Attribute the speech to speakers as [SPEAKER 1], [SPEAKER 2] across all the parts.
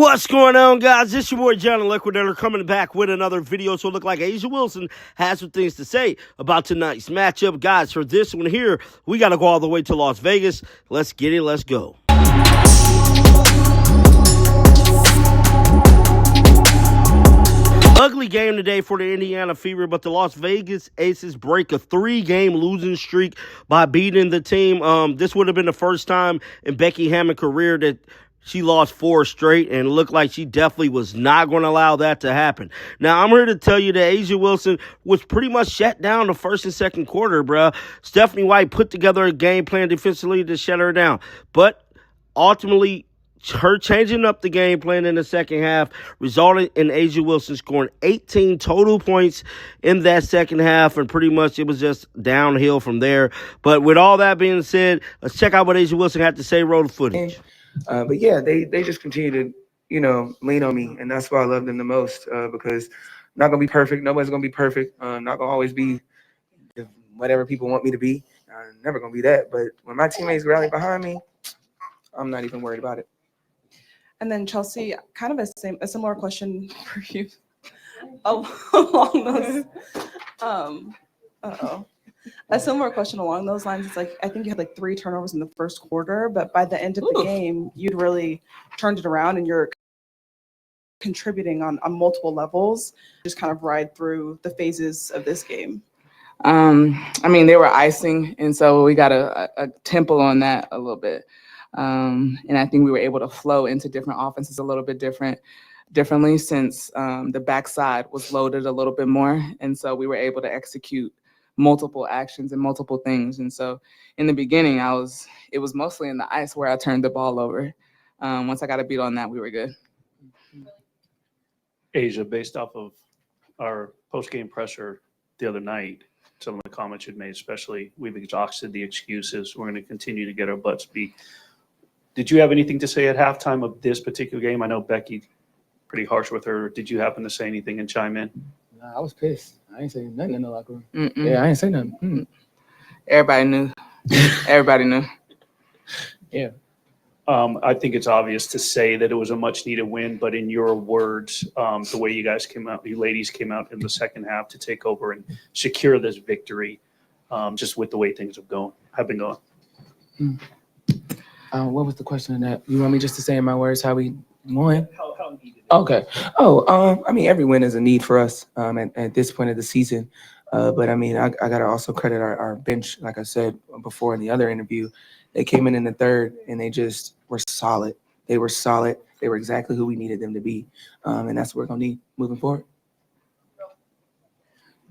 [SPEAKER 1] What's going on, guys? It's your boy John Liquidator coming back with another video. So it look like A'ja Wilson has some things to say about tonight's matchup. Guys, for this one here, we got to go all the way to Las Vegas. Let's get it. Let's go. Ugly game today for the Indiana Fever, but the Las Vegas Aces break a 3-game losing streak by beating the team. This would have been the first time in Becky Hammon's career that she lost 4 straight, and it looked like she definitely was not going to allow that to happen. Now, I'm here to tell you that A'ja Wilson was pretty much shut down the first and second quarter, bruh. Stephanie White put together a game plan defensively to shut her down, but ultimately, her changing up the game plan in the second half resulted in A'ja Wilson scoring 18 total points in that second half, and pretty much it was just downhill from there. But with all that being said, let's check out what A'ja Wilson had to say. Roll the footage.
[SPEAKER 2] But yeah, they just continue to, lean on me, and that's why I love them the most, because I'm not going to be perfect. Nobody's going to be perfect. I'm not going to always be whatever people want me to be. I'm never going to be that. But when my teammates rally behind me, I'm not even worried about it.
[SPEAKER 3] And then Chelsea, kind of a similar question for you along those. A similar question along those lines. It's like I think you had like 3 turnovers in the first quarter, but by the end of the game, you'd really turned it around and you're contributing on multiple levels. Just kind of ride through the phases of this game.
[SPEAKER 4] They were icing, and so we got a tempo on that a little bit. And I think we were able to flow into different offenses a little bit differently since the backside was loaded a little bit more. And so we were able to execute multiple actions and multiple things. And so in the beginning, it was mostly in the ice where I turned the ball over. Once I got a beat on that, we were good.
[SPEAKER 5] A'ja, based off of our post-game presser the other night, some of the comments you'd made, especially we've exhausted the excuses. We're going to continue to get our butts beat. Did you have anything to say at halftime of this particular game? I know Becky, pretty harsh with her. Did you happen to say anything and chime in?
[SPEAKER 6] Nah, I was pissed. I ain't saying nothing in the locker room.
[SPEAKER 4] Mm-mm.
[SPEAKER 6] Yeah, I ain't saying nothing. Mm-mm.
[SPEAKER 4] Everybody knew. Everybody knew.
[SPEAKER 6] Yeah.
[SPEAKER 5] I think it's obvious to say that it was a much-needed win, but in your words, the way you guys came out, you ladies came out in the second half to take over and secure this victory, just with the way things have been going.
[SPEAKER 6] What was the question on that? You want me just to say in my words how we won?
[SPEAKER 5] How needed?
[SPEAKER 6] Okay.
[SPEAKER 2] Every win is a need for us at this point of the season. But I got to also credit our bench. Like I said before in the other interview, they came in the third and they just were solid. They were solid. They were exactly who we needed them to be. And that's what we're going to need moving forward.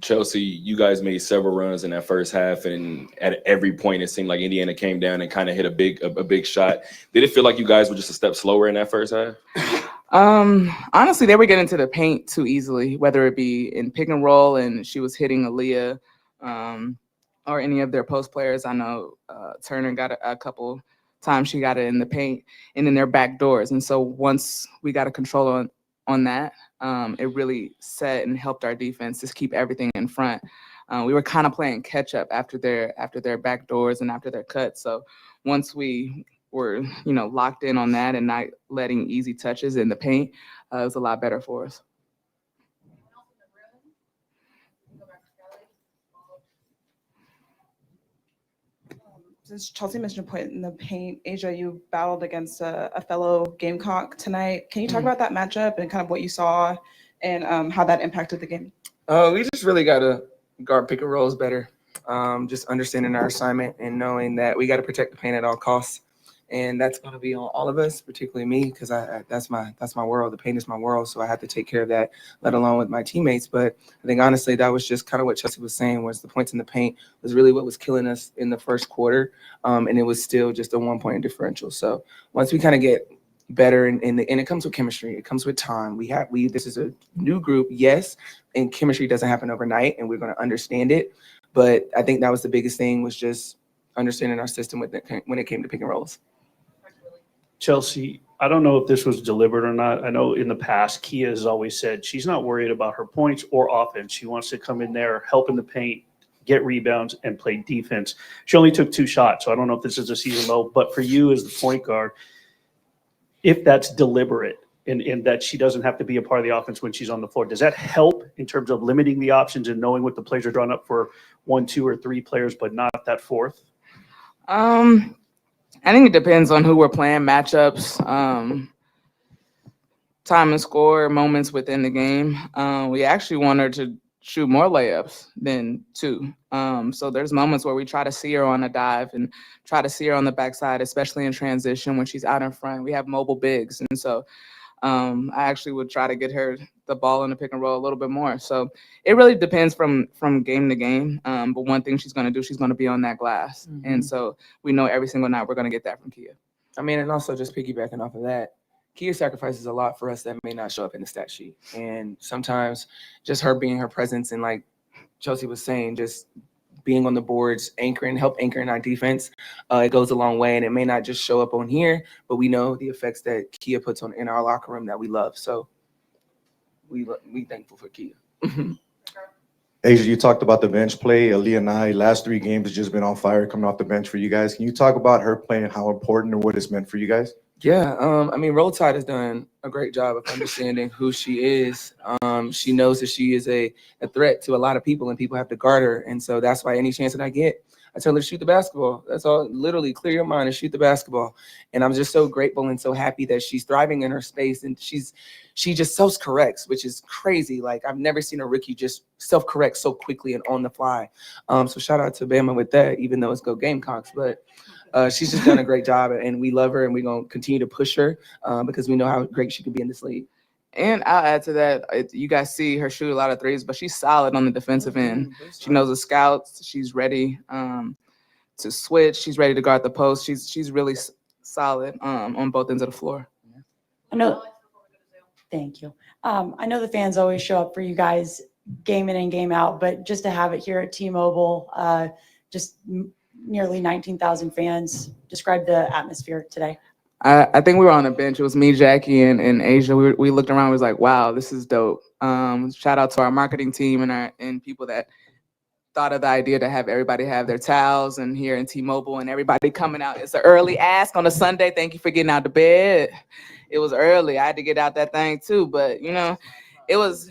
[SPEAKER 7] Chelsea, you guys made several runs in that first half, and at every point it seemed like Indiana came down and kind of hit a big shot. Did it feel like you guys were just a step slower in that first half?
[SPEAKER 4] Honestly, they were getting to the paint too easily, whether it be in pick and roll and she was hitting Aaliyah, or any of their post players. I know Turner got a couple times she got it in the paint and in their back doors. And so once we got a control on that, it really set and helped our defense just keep everything in front. We were kind of playing catch up after their back doors and after their cuts. So once we were, locked in on that and not letting easy touches in the paint, it was a lot better for us.
[SPEAKER 3] Since Chelsea mentioned a point in the paint, A'ja, you battled against a fellow Gamecock tonight. Can you talk about that matchup and kind of what you saw and how that impacted the game?
[SPEAKER 2] We just really got to guard pick and rolls better. Just understanding our assignment and knowing that we got to protect the paint at all costs. And that's going to be on all of us, particularly me, because that's my world. The paint is my world, so I have to take care of that, let alone with my teammates. But I think, honestly, that was just kind of what Chelsea was saying, was the points in the paint was really what was killing us in the first quarter, and it was still just a 1-point differential. So once we kind of get better, and it comes with chemistry. It comes with time. This is a new group, yes, and chemistry doesn't happen overnight, and we're going to understand it. But I think that was the biggest thing, was just understanding our system when it came to pick and rolls.
[SPEAKER 5] Chelsea, I don't know if this was deliberate or not. I know in the past, Kia has always said she's not worried about her points or offense. She wants to come in there, help in the paint, get rebounds, and play defense. She only took 2 shots, so I don't know if this is a season low. But for you as the point guard, if that's deliberate, and that she doesn't have to be a part of the offense when she's on the floor. Does that help in terms of limiting the options and knowing what the plays are drawn up for 1, 2, or 3 players, but not that fourth?
[SPEAKER 4] I think it depends on who we're playing, matchups, time and score, moments within the game. We actually want her to shoot more layups than 2. So there's moments where we try to see her on a dive and try to see her on the backside, especially in transition when she's out in front. We have mobile bigs, and so I actually would try to get her the ball in the pick and roll a little bit more. So it really depends from game to game. But one thing she's going to do, she's going to be on that glass. And so we know every single night we're going to get that from Kia.
[SPEAKER 2] I mean, and also just piggybacking off of that, Kia sacrifices a lot for us that may not show up in the stat sheet. And sometimes just her being her presence and like Chelsea was saying, just being on the boards, help anchoring our defense, it goes a long way. And it may not just show up on here, but we know the effects that Kia puts on in our locker room that we love. So we thankful for Kia.
[SPEAKER 8] Asia, you talked about the bench play. Aaliyah and I, last 3 games has just been on fire coming off the bench for you guys. Can you talk about her play and how important or what it's meant for you guys?
[SPEAKER 2] Yeah, I mean, Roll Tide has done a great job of understanding who she is. She knows that she is a threat to a lot of people, and people have to guard her. And so that's why any chance that I get, I tell her to shoot the basketball. That's all. Literally, clear your mind and shoot the basketball. And I'm just so grateful and so happy that she's thriving in her space, and she just self-corrects, which is crazy. Like, I've never seen a rookie just self-correct so quickly and on the fly. So shout out to Bama with that, even though it's Go Gamecocks. But she's just done a great job, and we love her, and we're going to continue to push her because we know how great she could be in this league.
[SPEAKER 4] And I'll add to that, you guys see her shoot a lot of threes, but she's solid on the defensive end. She knows the scouts. She's ready to switch. She's ready to guard the post. She's really solid on both ends of the floor.
[SPEAKER 9] I know. Thank you. I know the fans always show up for you guys game in and game out, but just to have it here at T-Mobile, just nearly 19,000 fans. Describe the atmosphere today.
[SPEAKER 4] I think we were on the bench. It was me, Jackie, and Asia. We looked around. We was like, "Wow, this is dope." Shout out to our marketing team and people that thought of the idea to have everybody have their towels and here in T-Mobile and everybody coming out. It's an early ask on a Sunday. Thank you for getting out of bed. It was early. I had to get out that thing too, but it was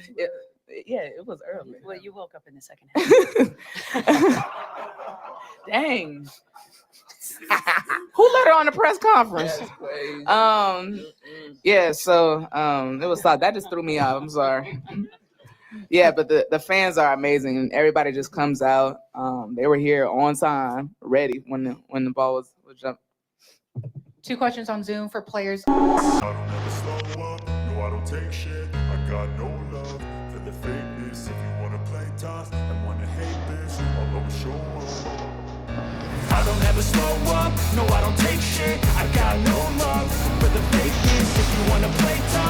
[SPEAKER 4] early.
[SPEAKER 9] Well, you woke up in the second half.
[SPEAKER 4] Dang. Who let her on the press conference? Yeah, so it was that just threw me off. I'm sorry. Yeah, but the fans are amazing, and everybody just comes out. They were here on time, ready when the ball was jumped.
[SPEAKER 10] 2 questions on Zoom for players.
[SPEAKER 11] I don't ever slow up, no I don't take shit. I got no love for the fakeness. If you wanna play tough and wanna hate this, I'll always show up. I don't ever slow up, no I don't take shit. I got no love for the fakeness. If you wanna play tough